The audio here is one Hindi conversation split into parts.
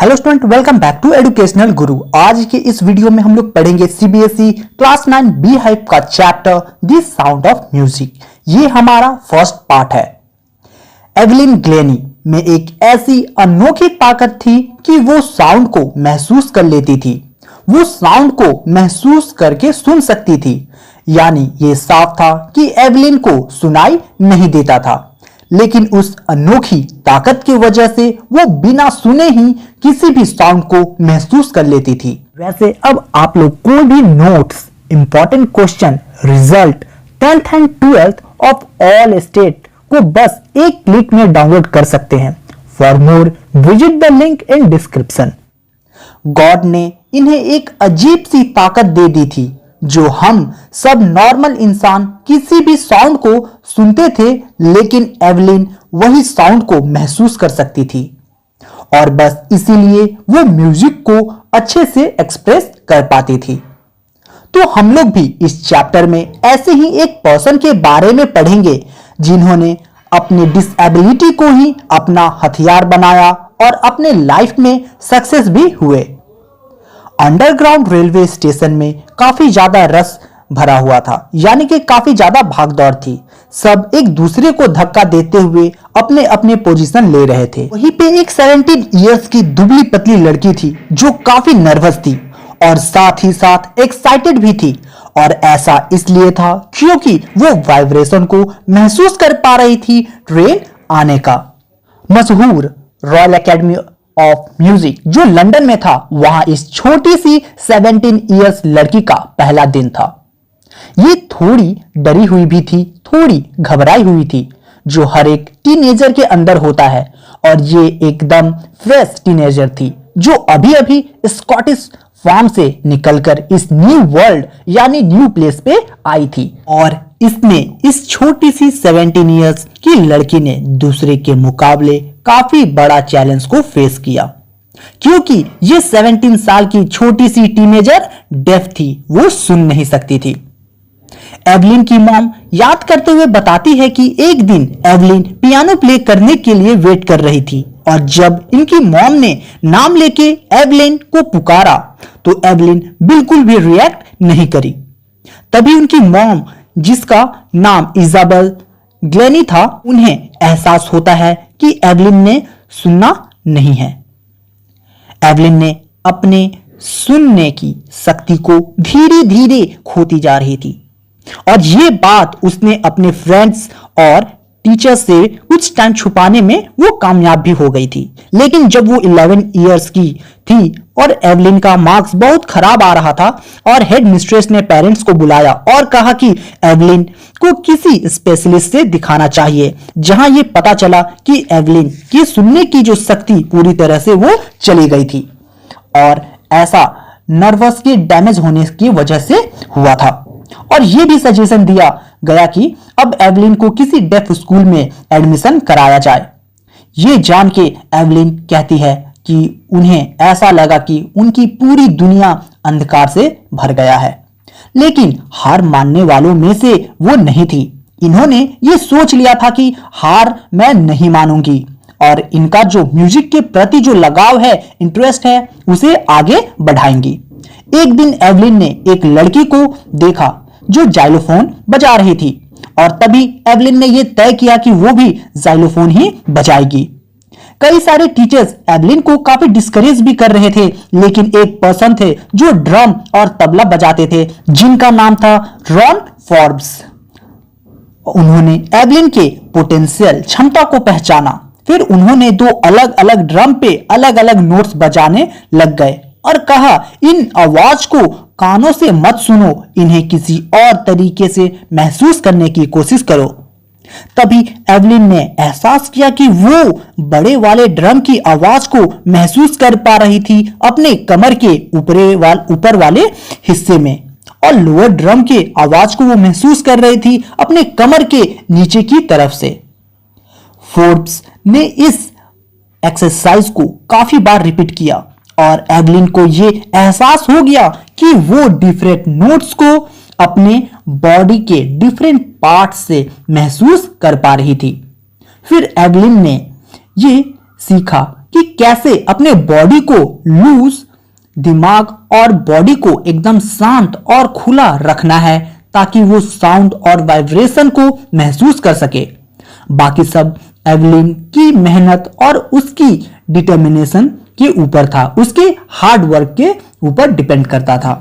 Hello student, welcome back to educational Guru. आज के इस वीडियो में हम लोग पढ़ेंगे सीबीएसई क्लास 9 बी हाइप का chapter the sound of music. ये हमारा फर्स्ट पार्ट है। एवलिन ग्लेनी में एक ऐसी अनोखी ताकत थी कि वो साउंड को महसूस कर लेती थी। वो साउंड को महसूस करके सुन सकती थी। यानी ये साफ था कि एवलिन को सुनाई नहीं देता था, लेकिन उस अनोखी ताकत की वजह से वो बिना सुने ही किसी भी साउंड को महसूस कर लेती थी। वैसे अब आप लोग कोई भी notes, important question, result 10th and 12th of all state को बस एक क्लिक में डाउनलोड कर सकते हैं। For more visit the link in description. God ने इन्हें एक अजीब सी ताकत दे दी थी जो हम सब नॉर्मल इंसान किसी भी साउंड को सुनते थे, लेकिन एवलिन वही साउंड को महसूस कर सकती थी और बस इसीलिए वो म्यूजिक को अच्छे से एक्सप्रेस कर पाती थी। तो हम लोग भी इस चैप्टर में ऐसे ही एक पर्सन के बारे में पढ़ेंगे जिन्होंने अपने डिसेबिलिटी को ही अपना हथियार बनाया और अपने लाइफ में सक्सेस भी हुए। अंडरग्राउंड रेलवे स्टेशन में काफी ज्यादा रस भरा हुआ था, यानी कि काफी ज्यादा भागदौड़ थी। सब एक दूसरे को धक्का देते हुए अपने अपने पोजीशन ले रहे थे। वहीं पे एक 17 इयर्स की दुबली पतली लड़की थी जो काफी नर्वस थी और साथ ही साथ एक्साइटेड भी थी। और ऐसा इसलिए था क्योंकि वो वाइब्रेशन को महसूस कर पा रही थी ट्रेन आने का। मशहूर रॉयल एकेडमी ऑफ म्यूजिक जो लंदन में था, वहां इस छोटी सी 17 इयर्स लड़की का पहला दिन था। ये थोड़ी डरी हुई भी थी, थोड़ी घबराई हुई थी, जो हर एक टीनेजर के अंदर होता है। और ये एकदम फ्रेश टीनेजर थी जो अभी अभी स्कॉटिश फार्म से निकलकर इस न्यू वर्ल्ड यानी न्यू प्लेस पे आई थी। और इसमें इस छोटी सी 17 इयर्स की लड़की ने दूसरे के मुकाबले काफी बड़ा चैलेंज को फेस किया, क्योंकि ये 17 साल की छोटी सी टीनेजर डेफ थी, वो सुन नहीं सकती थी। एवलिन की मॉम याद करते हुए बताती है कि एक दिन एवलिन पियानो प्ले करने के लिए वेट कर रही थी और जब इनकी मॉम ने नाम लेके एवलिन को पुकारा तो एवलिन बिल्कुल भी रिएक्ट नहीं करी। तभी उनकी मॉम, जिसका नाम इजाबेल ग्लेनी था, उन्हें एहसास होता है कि एवलिन ने सुनना नहीं है। एवलिन ने अपने सुनने की शक्ति को धीरे धीरे खोती जा रही थी और ये बात उसने अपने फ्रेंड्स और टीचर से कुछ टाइम छुपाने में वो कामयाब भी हो गई थी। लेकिन जब वो 11 इयर्स की थी और एवलिन का मार्क्स बहुत खराब आ रहा था और हेड मिस्ट्रेस ने पेरेंट्स को बुलाया और कहा कि एवलिन को किसी स्पेशलिस्ट से दिखाना चाहिए, जहां ये पता चला कि एवलिन की सुनने की जो शक्ति पूरी तरह से वो चली गई थी और ऐसा नर्वस के डैमेज होने की वजह से हुआ था। और यह भी सजेशन दिया गया कि अब एवलिन को किसी डेफ स्कूल में एडमिशन कराया जाए। ये जान के एवलिन कहती है कि उन्हें ऐसा लगा कि उनकी पूरी दुनिया अंधकार से भर गया है, लेकिन हार मानने वालों में से वो नहीं थी। इन्होंने ये सोच लिया था कि हार मैं नहीं मानूंगी और इनका जो म्यूजिक के प्रति जो लगाव है, इंटरेस्ट है, उसे आगे बढ़ाएंगी। एक दिन एवलिन ने एक लड़की को देखा जो जाइलोफोन बजा रही थी और तभी एवलिन ने यह तय किया कि वो भी जाइलोफोन ही बजाएगी। कई सारे टीचर्स एवलिन को काफी डिस्करेज भी कर रहे थे, लेकिन एक पर्सन थे जो ड्रम और तबला बजाते थे, जिनका नाम था रॉन फॉर्ब्स। उन्होंने एवलिन के पोटेंशियल क्षमता को पहचाना। फिर उन्होंने दो अलग अलग ड्रम पे अलग अलग नोट्स बजाने लग गए और कहा, इन आवाज को कानों से मत सुनो, इन्हें किसी और तरीके से महसूस करने की कोशिश करो। तभी एवलिन ने एहसास किया कि वो बड़े वाले ड्रम की आवाज को महसूस कर पा रही थी अपने कमर के ऊपर वाले हिस्से में और लोअर ड्रम के आवाज को वो महसूस कर रही थी अपने कमर के नीचे की तरफ से। फोर्ब्स ने इस एक्सरसाइज को काफी बार रिपीट किया और एवलिन को ये एहसास हो गया कि वो डिफरेंट नोट्स को अपने बॉडी के डिफरेंट पार्ट से महसूस कर पा रही थी। फिर एवलिन ने ये सीखा कि कैसे अपने बॉडी को लूज, दिमाग और बॉडी को एकदम शांत और खुला रखना है ताकि वो साउंड और वाइब्रेशन को महसूस कर सके। बाकी सब एवलिन की मेहनत और उसकी डिटर्मिनेशन के ऊपर था, उसके हार्ड वर्क के ऊपर डिपेंड करता था।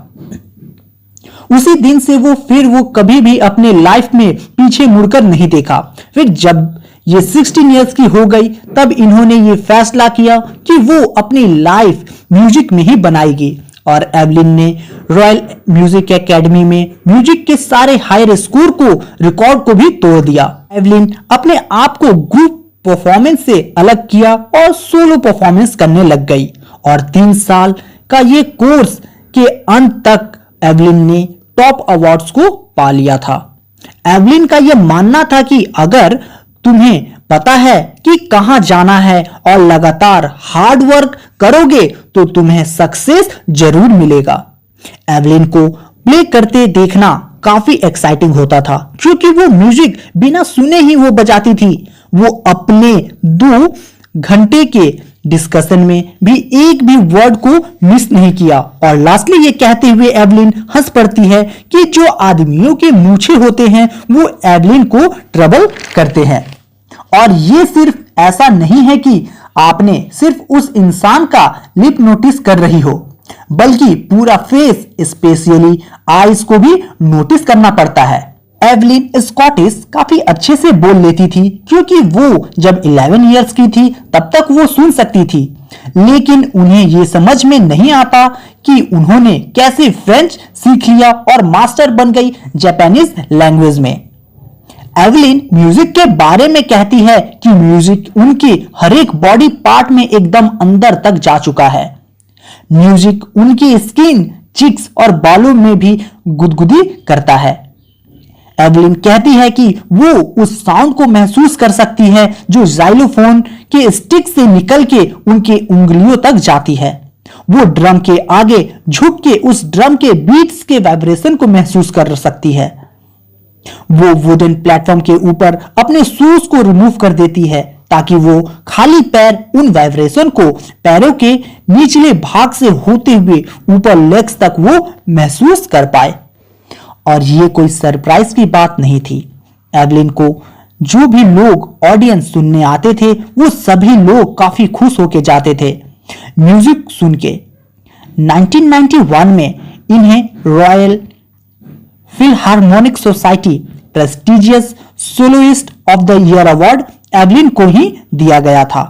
उसी दिन से वो कभी भी अपने लाइफ में पीछे मुड़कर नहीं देखा। फिर जब ये 16 इयर्स की हो गई तब इन्होंने ये फैसला किया कि वो अपनी लाइफ म्यूजिक में ही बनाएगी और एवलिन ने रॉयल म्यूजिक एकेडमी में म्यूजिक के सारे हायर स्कोर को रिकॉर्ड को भी तोड़ दिया। एवलिन अपने आप को ग्रुप परफॉर्मेंस से अलग किया और सोलो परफॉर्मेंस करने लग गई और 3 साल का ये कोर्स के अंत तक एवलिन ने टॉप अवार्ड्स को पा लिया था। एवलिन का यह मानना था कि अगर तुम्हें पता है कि कहां जाना है और लगातार हार्ड वर्क करोगे तो तुम्हें सक्सेस जरूर मिलेगा। एवलिन को प्ले करते देखना काफी एक्साइटिंग होता था क्योंकि वो म्यूजिक बिना सुने ही वो बजाती थी। वो अपने 2 घंटे के डिस्कशन में भी एक भी वर्ड को मिस नहीं किया और लास्टली ये कहते हुए एवलिन हंस पड़ती है कि जो आदमियों के मूछे होते हैं वो एवलिन को ट्रबल करते हैं। और ये सिर्फ ऐसा नहीं है कि आपने सिर्फ उस इंसान का लिप नोटिस कर रही हो, बल्कि पूरा फेस स्पेशली आईज को भी नोटिस करना पड़ता है। एवलिन स्कॉटिश काफी अच्छे से बोल लेती थी क्योंकि वो जब 11 इयर्स की थी तब तक वो सुन सकती थी, लेकिन उन्हें ये समझ में नहीं आता कि उन्होंने कैसे फ्रेंच सीख लिया और मास्टर बन गई जापानीज लैंग्वेज में। एवलिन म्यूजिक के बारे में कहती है कि म्यूजिक उनके हर एक बॉडी पार्ट में एकदम अंदर तक जा चुका है। म्यूजिक उनकी स्किन, चिक्स और बालों में भी गुदगुदी करता है। एवलिन कहती है कि वो उस साउंड को महसूस कर सकती है जो जाइलोफोन के स्टिक से निकल के उनके उंगलियों तक जाती है। वो ड्रम के आगे झुक के उस ड्रम के बीट्स के वाइब्रेशन को महसूस कर सकती है। वो वुडन प्लेटफॉर्म के ऊपर अपने शूज को रिमूव कर देती है ताकि वो खाली पैर उन वाइब्रेशन को पैरों के निचले भाग से होते हुए ऊपर लेग्स तक वो महसूस कर पाए। और ये कोई सरप्राइज की बात नहीं थी। एवलिन को जो भी लोग ऑडियंस सुनने आते थे वो सभी लोग काफी खुश होके जाते थे म्यूजिक सुन के। 1991 में इन्हें royal Philharmonic society prestigious soloist of the year award Evelyn को ही दिया गया था।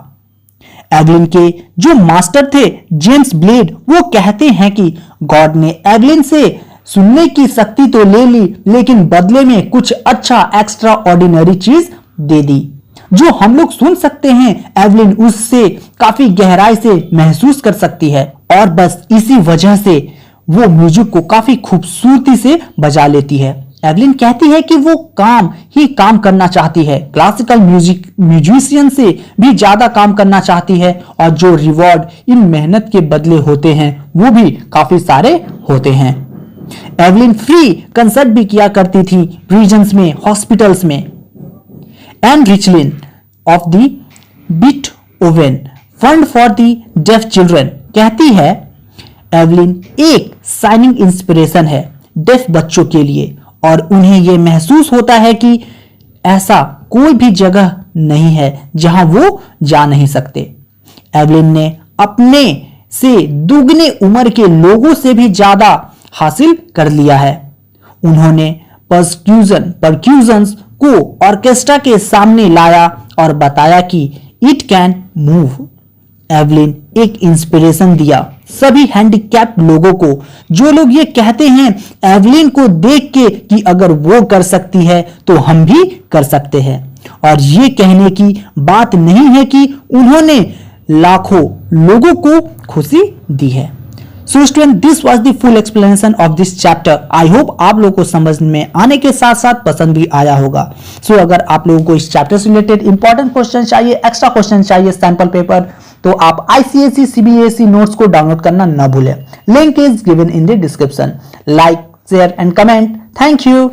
एवलिन के जो मास्टर थे जेम्स ब्लेड, वो कहते हैं कि गॉड ने एवलिन से सुनने की शक्ति तो ले ली लेकिन बदले में कुछ अच्छा एक्स्ट्रा ऑर्डिनरी चीज दे दी जो हम लोग सुन सकते हैं। एवलिन उससे काफी गहराई से महसूस कर सकती है और बस इसी वजह से वो म्यूजिक को काफी खूबसूरती से बजा लेती है। एवलिन कहती है कि वो काम ही काम करना चाहती है, क्लासिकल म्यूजिशियन से भी ज्यादा काम करना चाहती है और जो रिवॉर्ड इन मेहनत के बदले होते हैं वो भी काफी सारे होते हैं। एवलिन फ्री कंसर्ट भी किया करती थी रीजन्स में, हॉस्पिटल्स में। And Richlin of the Beethoven fund for the deaf children कहती है एवलिन एक शाइनिंग इंस्पिरेशन है डेफ बच्चों के लिए और उन्हें यह महसूस होता है कि ऐसा कोई भी जगह नहीं है जहां वो जा नहीं सकते। एवलिन ने अपने से दुगने उम्र के लोगों से भी ज्यादा हासिल कर लिया है। उन्होंने परक्यूजन्स को ऑर्केस्ट्रा के सामने लाया और बताया कि इट कैन मूव। एवलिन एक इंस्पिरेशन दिया सभी हैंडीकैप्ड लोगों को, जो लोग ये कहते हैं एवलिन को देख के कि अगर वो कर सकती है तो हम भी कर सकते हैं। और ये कहने की बात नहीं है कि उन्होंने लाखों लोगों को खुशी दी है। So student, this was the full explanation of this chapter. I hope आप लोगों को समझ में आने के साथ साथ पसंद भी आया होगा। सो अगर आप लोगों को इस चैप्टर से रिलेटेड इंपॉर्टेंट क्वेश्चन चाहिए, एक्स्ट्रा क्वेश्चन चाहिए, सैंपल पेपर, तो आप आईसीएसई सीबीएसई नोट्स को डाउनलोड करना न भूलें। Link is given in the description. Like, share and comment. Thank you.